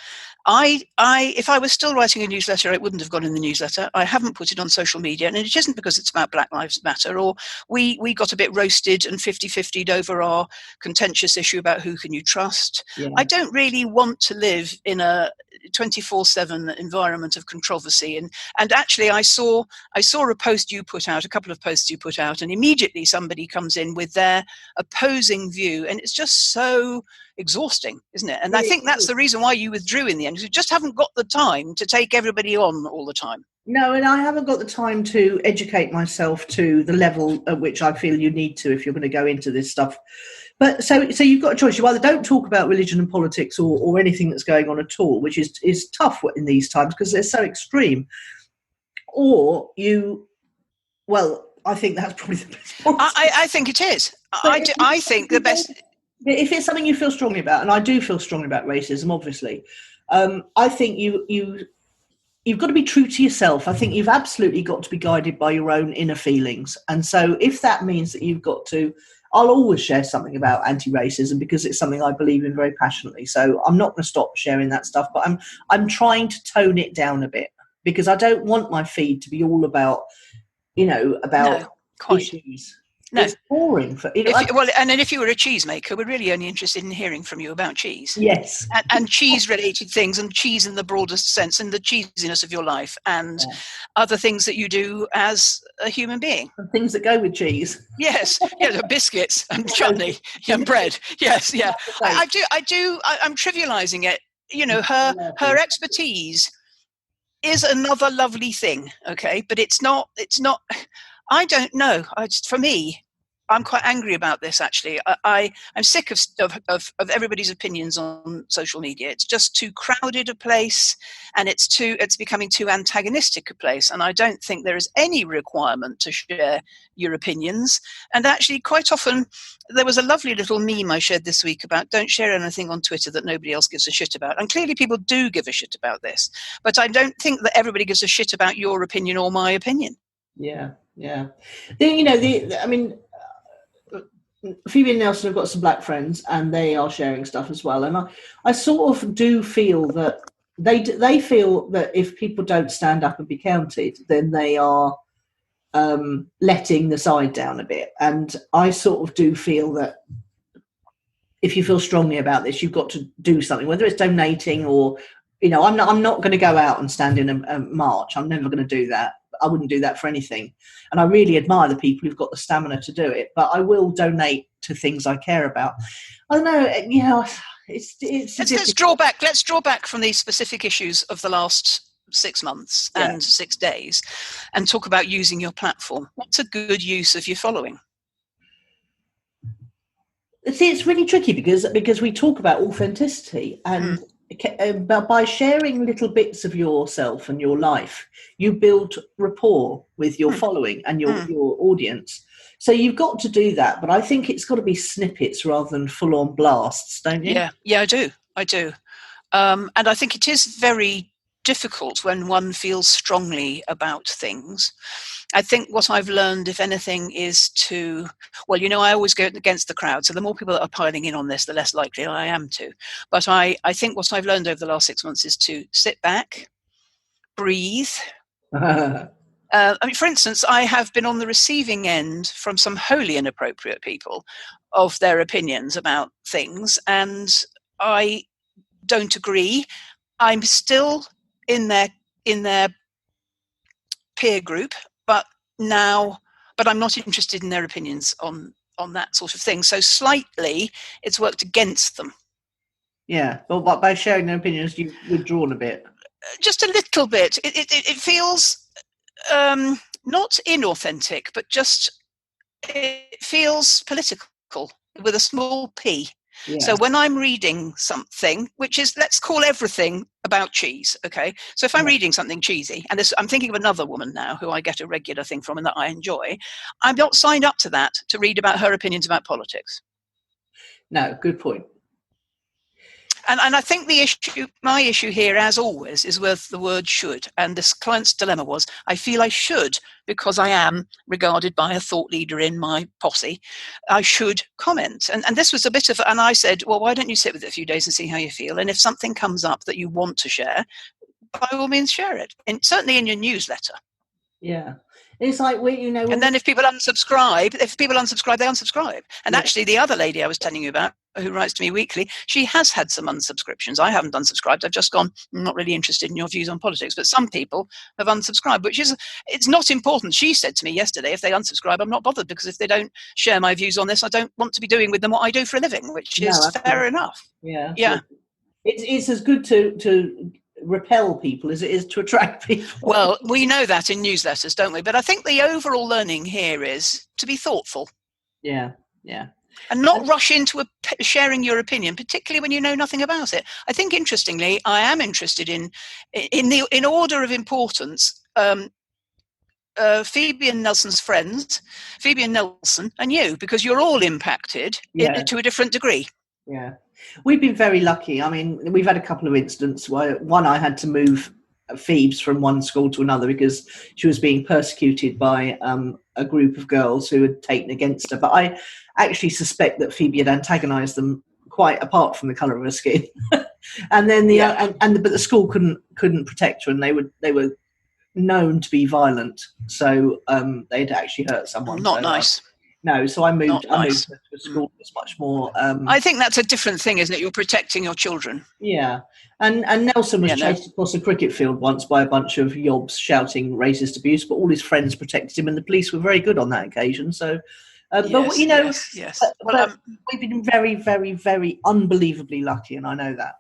If I was still writing a newsletter, it wouldn't have gone in the newsletter. I haven't put it on social media, and it isn't because it's about Black Lives Matter, or we got a bit roasted and 50-50'd over our contentious issue about who can you trust. Yeah. I don't really want to live in a 24/7 environment of controversy. And actually, I saw a post you put out, a couple of posts you put out, and immediately somebody comes in with their opposing view, and it's just so exhausting, isn't it? And I think that's the reason why you withdrew in the end. You just haven't got the time to take everybody on all the time. No, and I haven't got the time to educate myself to the level at which I feel you need to if you're going to go into this stuff. But so you've got a choice. You either don't talk about religion and politics or anything that's going on at all, which is tough in these times because they're so extreme. Or I think that's probably the best. I think it is. I think the best. If it's something you feel strongly about, and I do feel strongly about racism, obviously, I think you've got to be true to yourself. I think you've absolutely got to be guided by your own inner feelings. And so if that means that you've got to, I'll always share something about anti-racism because it's something I believe in very passionately. So I'm not going to stop sharing that stuff, but I'm trying to tone it down a bit because I don't want my feed to be all about, issues. No. It's boring. And then if you were a cheesemaker, we're really only interested in hearing from you about cheese. Yes. And cheese-related things, and cheese in the broadest sense, and the cheesiness of your life, and other things that you do as a human being. And things that go with cheese. Yes. Yeah, biscuits and chutney and bread. Yes, yeah. I do. I'm trivialising it. Her expertise is another lovely thing, okay? But it's not. I don't know. For me, I'm quite angry about this, actually. I'm sick of everybody's opinions on social media. It's just too crowded a place, and it's becoming too antagonistic a place. And I don't think there is any requirement to share your opinions. And actually, quite often, there was a lovely little meme I shared this week about don't share anything on Twitter that nobody else gives a shit about. And clearly people do give a shit about this. But I don't think that everybody gives a shit about your opinion or my opinion. Yeah. Phoebe and Nelson have got some black friends, and they are sharing stuff as well. And I sort of do feel that they feel that if people don't stand up and be counted, then they are letting the side down a bit. And I sort of do feel that if you feel strongly about this, you've got to do something, whether it's donating or, I'm not going to go out and stand in a march. I'm never going to do that. I wouldn't do that for anything. And I really admire the people who've got the stamina to do it, but I will donate to things I care about. I don't know, Let's draw back. Let's draw back from these specific issues of the last 6 months and 6 days, and talk about using your platform. What's a good use of your following? See, it's really tricky because we talk about authenticity, and by sharing little bits of yourself and your life, you build rapport with your following and your audience. So you've got to do that, but I think it's got to be snippets rather than full-on blasts, don't you? Yeah, I do. And I think it is very difficult when one feels strongly about things. I think what I've learned, if anything, is to, I always go against the crowd. So the more people that are piling in on this, the less likely I am to. But I think what I've learned over the last 6 months is to sit back, breathe. For instance, I have been on the receiving end from some wholly inappropriate people of their opinions about things, and I don't agree. I'm still in their peer group, but I'm not interested in their opinions on that sort of thing. So slightly, it's worked against them. Yeah, but by sharing their opinions, you've withdrawn a bit. Just a little bit. It feels not inauthentic, but just it feels political with a small p. Yeah. So when I'm reading something, which is, let's call everything about cheese, okay? So if I'm reading something cheesy, and I'm thinking of another woman now who I get a regular thing from and that I enjoy, I'm not signed up to that to read about her opinions about politics. No, good point. And I think my issue here, as always, is with the word should. And this client's dilemma was, I feel I should, because I am regarded by a thought leader in my posse, I should comment. And this was a bit of, and I said, well, why don't you sit with it a few days and see how you feel? And if something comes up that you want to share, by all means share it. And certainly in your newsletter. Yeah. It's like, and then if people unsubscribe, they unsubscribe. And actually, the other lady I was telling you about, who writes to me weekly, she has had some unsubscriptions. I haven't unsubscribed. I've just gone, I'm not really interested in your views on politics. But some people have unsubscribed, it's not important. She said to me yesterday, if they unsubscribe, I'm not bothered, because if they don't share my views on this, I don't want to be doing with them what I do for a living, which is fair enough. Yeah. It's as good to repel people as it is to attract people. Well, we know that in newsletters, don't we? But I think the overall learning here is to be thoughtful. Yeah. And not rush into sharing your opinion, particularly when you know nothing about it. I think, interestingly, I am interested in order of importance, Phoebe and Nelson's friends, Phoebe and Nelson, and you, because you're all impacted to a different degree. Yeah. We've been very lucky. I mean, we've had a couple of incidents where I had to move Phoebe's from one school to another because she was being persecuted by a group of girls who had taken against her. But I actually suspect that Phoebe had antagonised them quite apart from the colour of her skin. And then but the school couldn't protect her, and they were known to be violent. So they'd actually hurt someone. Not nice. No, so I moved to a school that's much more... I think that's a different thing, isn't it? You're protecting your children. Yeah. And Nelson was chased across a cricket field once by a bunch of yobs shouting racist abuse, but all his friends protected him, and the police were very good on that occasion. So, yes. But we've been very, very, very unbelievably lucky, and I know that.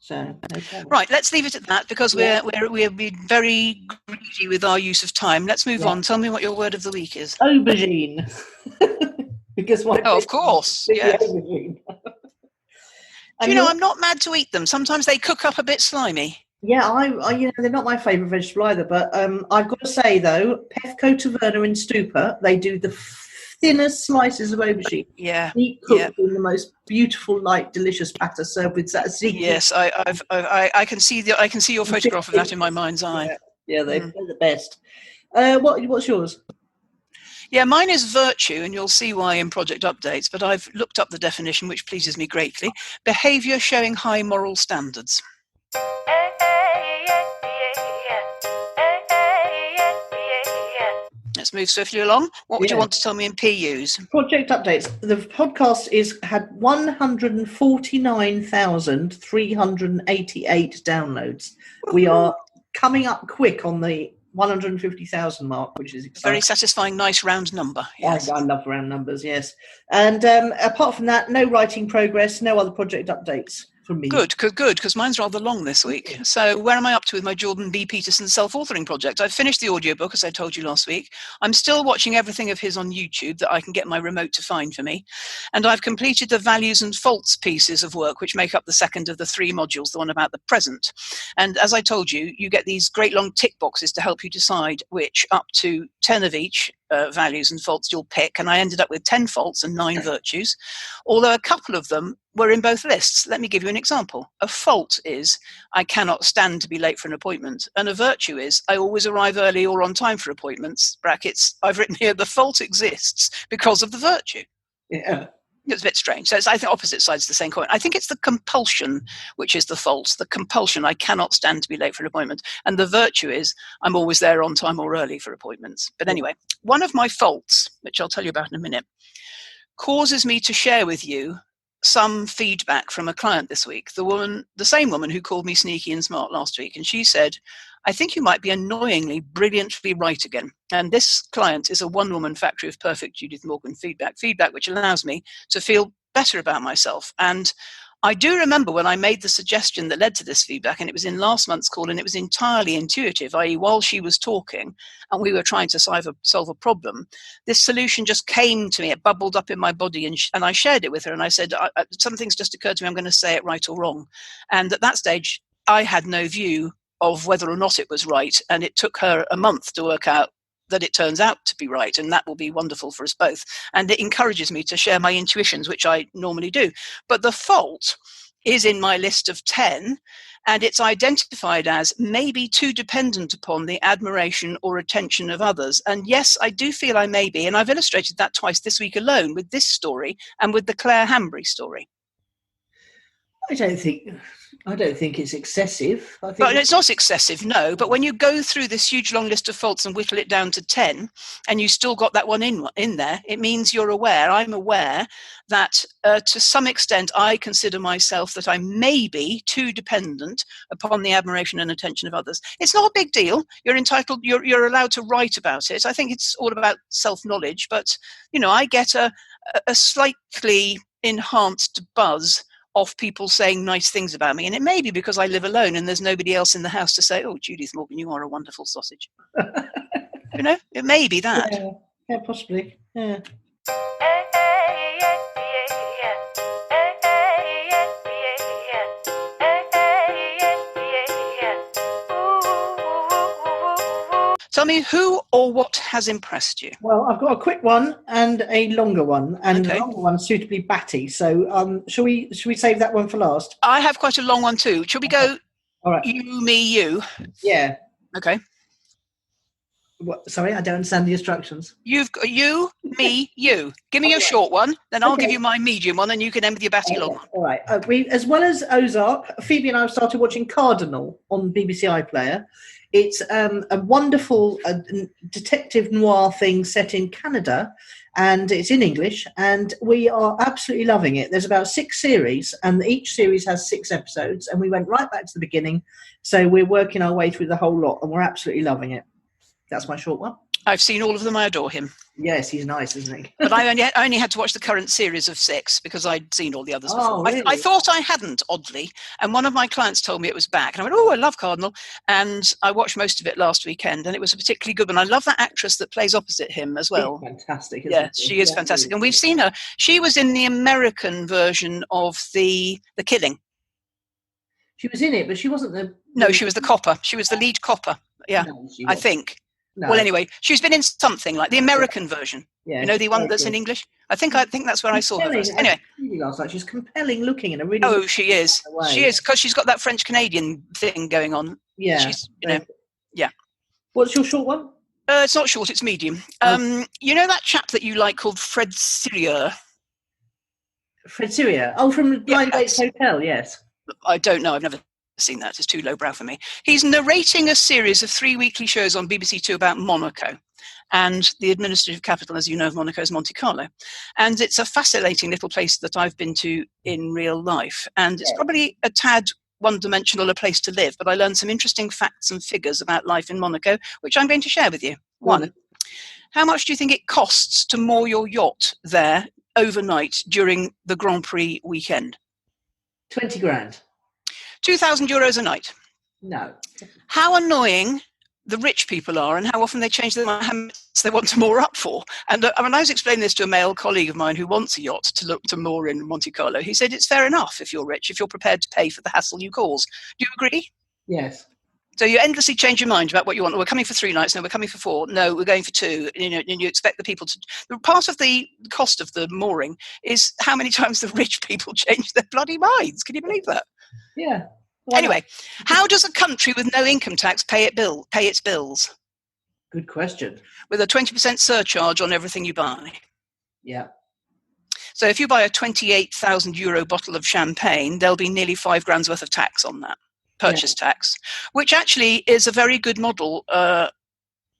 So, okay. Right, let's leave it at that, because we're being very greedy with our use of time. Let's move on. Tell me what your word of the week is. Aubergine. Because of course, yes. Aubergine. I'm not mad to eat them. Sometimes they cook up a bit slimy. Yeah, I they're not my favourite vegetable either. But I've got to say though, Pefco Taverna in Stupa, they do the thinnest slices of aubergine. Neat cooked in the most beautiful, light, delicious batter served with tzatziki. Yes, I can see your photograph of that in my mind's eye. Yeah, they're the best. What's yours? Yeah, mine is virtue, and you'll see why in project updates. But I've looked up the definition, which pleases me greatly. Behaviour showing high moral standards. Let's move swiftly along. What would you want to tell me in PUs? Project updates. The podcast had 149,388 downloads. We are coming up quick on the 150,000 mark, which is exciting. Very satisfying, nice round number. Yes. I love round numbers, yes. And apart from that, no writing progress, no other project updates from me. Good, because mine's rather long this week. So where am I up to with my Jordan B. Peterson self-authoring project? I've finished the audiobook, as I told you last week. I'm still watching everything of his on YouTube that I can get my remote to find for me. And I've completed the values and faults pieces of work, which make up the second of the 3 modules, the one about the present. And as I told you, you get these great long tick boxes to help you decide which, up to 10 of each, values and faults you'll pick, and I ended up with 10 faults and 9 virtues, although a couple of them were in both lists. Let me give you an example. A fault is I cannot stand to be late for an appointment, and a virtue is I always arrive early or on time for appointments. Brackets, I've written here the fault exists because of the virtue. Yeah. It's a bit strange. So it's, I think, opposite sides of the same coin. I think it's the compulsion which is the fault. The compulsion, I cannot stand to be late for an appointment. And the virtue is I'm always there on time or early for appointments. But anyway, one of my faults, which I'll tell you about in a minute, causes me to share with you some feedback from a client this week. The same woman who called me sneaky and smart last week. And she said, I think you might be annoyingly, brilliantly right again. And this client is a one-woman factory of perfect Judith Morgan feedback which allows me to feel better about myself. And I do remember when I made the suggestion that led to this feedback, and it was in last month's call, and it was entirely intuitive, i.e. while she was talking and we were trying to solve a problem, this solution just came to me, it bubbled up in my body, and I shared it with her, and I said, something's just occurred to me, I'm going to say it right or wrong. And at that stage, I had no view of whether or not it was right, and it took her a month to work out that it turns out to be right, and that will be wonderful for us both. And it encourages me to share my intuitions, which I normally do. But the fault is in my list of 10, and it's identified as maybe too dependent upon the admiration or attention of others. And yes, I do feel I may be, and I've illustrated that twice this week alone with this story and with the Clare Hanbury story. I don't think it's excessive. I think but it's not excessive, no. But when you go through this huge long list of faults and whittle it down to 10, and you still got that one in there, it means you're aware. I'm aware that to some extent I consider myself that I may be too dependent upon the admiration and attention of others. It's not a big deal. You're entitled. You're allowed to write about it. I think it's all about self-knowledge. But I get a slightly enhanced buzz of people saying nice things about me. And it may be because I live alone and there's nobody else in the house to say, oh, Judith Morgan, you are a wonderful sausage. It may be that. Yeah, possibly. Yeah. Tell me who or what has impressed you. Well, I've got a quick one and a longer one, and the longer one suitably batty. So, shall we save that one for last? I have quite a long one too. Shall we go? All right. You, me, you. Yeah. Okay. What, sorry, I don't understand the instructions. You've got you, me, you. Give me your short one, then I'll give you my medium one, and you can end with your batty long one. All right. We, as well as Ozark, Phoebe and I have started watching Cardinal on BBC iPlayer. It's a wonderful detective noir thing set in Canada, and it's in English, and we are absolutely loving it. There's about 6 series, and each series has 6 episodes, and we went right back to the beginning, so we're working our way through the whole lot, and we're absolutely loving it. That's my short one. I've seen all of them. I adore him. Yes, he's nice, isn't he? But I only had to watch the current series of 6 because I'd seen all the others before. Oh, really? I thought I hadn't, oddly. And one of my clients told me it was back. And I went, oh, I love Cardinal. And I watched most of it last weekend. And it was a particularly good one. I love that actress that plays opposite him as well. She's fantastic, isn't she is fantastic. And we've seen her. She was in the American version of The Killing. She was in it, but she wasn't the... No, she was the copper. She was the lead copper. Yeah, no, I think. No. Well, anyway, she's been in something like the American version. Yeah, the one that's in English. I think that's where I saw her first. Anyway, last night she's compelling looking and a really. Oh, she is. She is because she's got that French Canadian thing going on. Yeah, she's yeah. What's your short one? It's not short. It's medium. You know that chap that you like called Fred Cyrier? Fred Cyrier. Oh, from Blind Dates Hotel. Yes. I don't know. I've never seen that. It's too lowbrow for me. He's narrating a series of 3 weekly shows on BBC Two about Monaco. And the administrative capital, as you know, of Monaco is Monte Carlo. And it's a fascinating little place that I've been to in real life. And it's probably a tad one-dimensional a place to live, but I learned some interesting facts and figures about life in Monaco, which I'm going to share with you. One, how much do you think it costs to moor your yacht there overnight during the Grand Prix weekend? 20 grand. 2,000 euros a night. No. How annoying the rich people are and how often they change their mind, how much they want to moor up for. And when I was explaining this to a male colleague of mine who wants a yacht to look to moor in Monte Carlo, he said it's fair enough if you're rich, if you're prepared to pay for the hassle you cause. Do you agree? Yes. So you endlessly change your mind about what you want. We're coming for 3 nights. No, we're coming for 4. No, we're going for 2. And you expect the people to. Part of the cost of the mooring is how many times the rich people change their bloody minds. Can you believe that? Yeah. Anyway, how does a country with no income tax pay its bills? Good question. With a 20% surcharge on everything you buy. Yeah. So if you buy a 28,000 euro bottle of champagne, there'll be nearly 5 grand's worth of tax on that. Purchase tax, which actually is a very good model.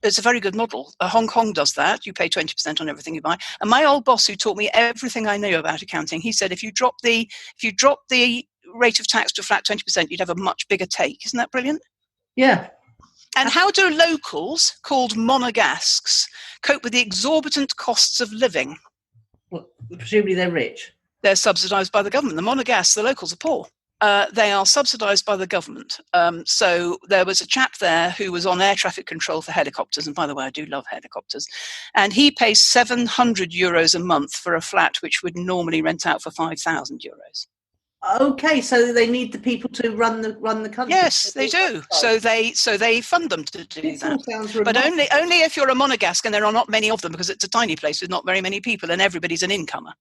It's a very good model. Hong Kong does that. You pay 20% on everything you buy. And my old boss, who taught me everything I knew about accounting, he said if you drop the rate of tax to a flat 20%, you'd have a much bigger take. Isn't that brilliant? Yeah. And how do locals, called monegasques, cope with the exorbitant costs of living? Well, presumably they're rich. They're subsidised by the government. The monegasques, the locals, are poor. They are subsidised by the government. So there was a chap there who was on air traffic control for helicopters. And by the way, I do love helicopters. And he pays 700 euros a month for a flat, which would normally rent out for 5,000 euros. Okay, so they need the people to run the country. Yes, they do. So they fund them to do that. But only if you're a monegasque, and there are not many of them because it's a tiny place with not very many people, and everybody's an incomer.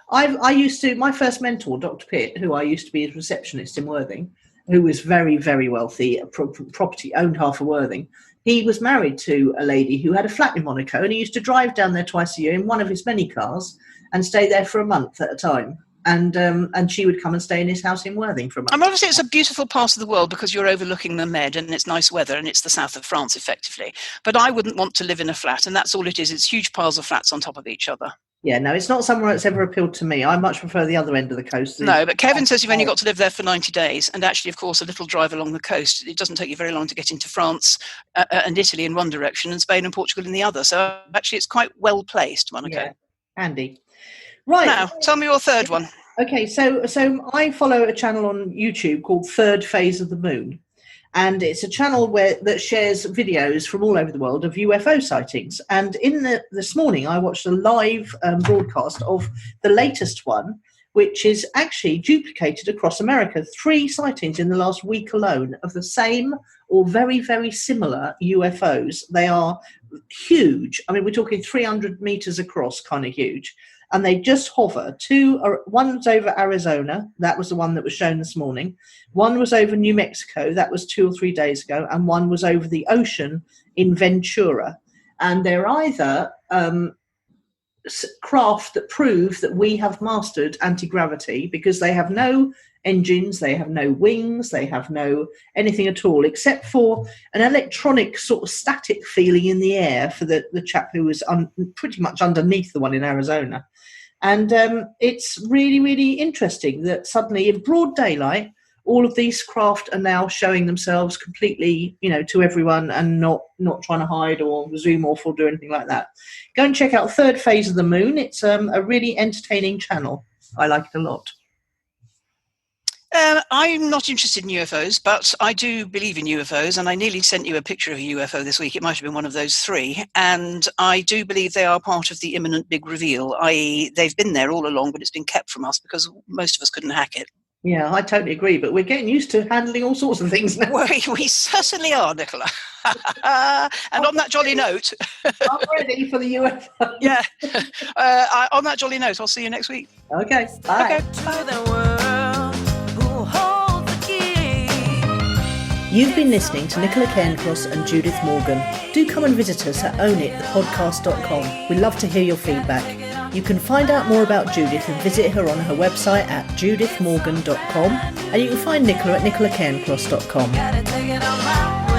My first mentor, Dr. Pitt, who I used to be his receptionist in Worthing, who was very, very wealthy, property, owned half of Worthing. He was married to a lady who had a flat in Monaco, and he used to drive down there twice a year in one of his many cars and stay there for a month at a time. And she would come and stay in his house in Worthing for a month. And obviously it's a beautiful part of the world because you're overlooking the Med and it's nice weather and it's the south of France, effectively. But I wouldn't want to live in a flat, and that's all it is. It's huge piles of flats on top of each other. Yeah, no, it's not somewhere that's ever appealed to me. I much prefer the other end of the coast. No, but Kevin says you've only got to live there for 90 days. And actually, of course, a little drive along the coast, it doesn't take you very long to get into France and Italy in one direction and Spain and Portugal in the other. So actually, it's quite well placed, Monaco. Yeah, handy. Right. Now, tell me your third one. Okay, so I follow a channel on YouTube called Third Phase of the Moon. And it's a channel that shares videos from all over the world of UFO sightings. And this morning, I watched a live broadcast of the latest one, which is actually duplicated across America. 3 sightings in the last week alone of the same or very, very similar UFOs. They are huge. I mean, we're talking 300 meters across, kind of huge. And they just hover. One was over Arizona. That was the one that was shown this morning. One was over New Mexico. That was 2 or 3 days ago. And one was over the ocean in Ventura. And they're either craft that prove that we have mastered anti-gravity because they have no engines, they have no wings, they have no anything at all except for an electronic sort of static feeling in the air for the chap who was pretty much underneath the one in Arizona. And it's really, really interesting that suddenly in broad daylight, all of these craft are now showing themselves completely, to everyone and not trying to hide or zoom off or do anything like that. Go and check out Third Phase of the Moon. It's a really entertaining channel. I like it a lot. I'm not interested in UFOs, but I do believe in UFOs, and I nearly sent you a picture of a UFO this week. It might have been one of those 3, and I do believe they are part of the imminent big reveal, i.e. they've been there all along, but it's been kept from us because most of us couldn't hack it. Yeah, I totally agree, but we're getting used to handling all sorts of things now. We certainly are, Nicola. And on that jolly note... I'm ready for the UFO. Yeah. On that jolly note, I'll see you next week. Okay, bye. Okay, bye. You've been listening to Nicola Cairncross and Judith Morgan. Do come and visit us at ownitthepodcast.com. We'd love to hear your feedback. You can find out more about Judith and visit her on her website at judithmorgan.com, and you can find Nicola at nicolacairncross.com.